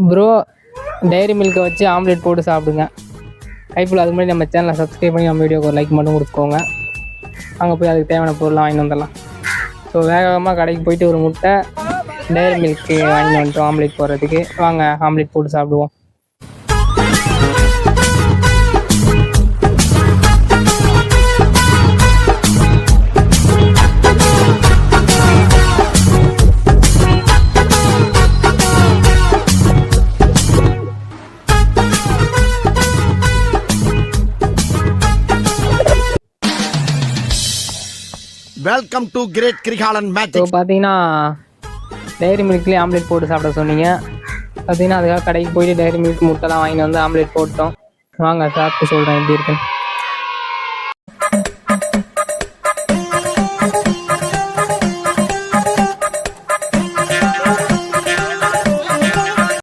Bro diary மில்கை வச்சு omelette போட்டு சாப்பிடுங்க. கைப்புள்ள அதுக்கு முன்னாடி நம்ம சேனலை சப்ஸ்கிரைப் பண்ணி நம்ம வீடியோக்கு ஒரு லைக் மட்டும் கொடுத்துக்கோங்க. அங்கே போய் அதுக்கு தேவையான பொருள்லாம் வாங்கிட்டு வந்துடலாம். ஸோ வேகமாக கடைக்கு போயிட்டு ஒரு முட்டை டைரி மில்க்கு வாங்கிட்டு வந்துட்டோம் ஆம்லேட் போடுறதுக்கு. வாங்க ஆம்லேட் போட்டு சாப்பிடுவோம். Welcome to great Kirikalan match. So பார்த்தீங்கன்னா டைரி மில்க்லேயே ஆம்லேட் போட்டு சாப்பிட சொன்னீங்க. பார்த்தீங்கன்னா அதுக்காக கடைக்கு போயிட்டு டைரி மில்க் முட்டைலாம் வாங்கிட்டு வந்து ஆம்லேட் போட்டோம். வாங்க சாப்பிட்டு சொல்கிறேன் எப்படி இருக்குன்னு.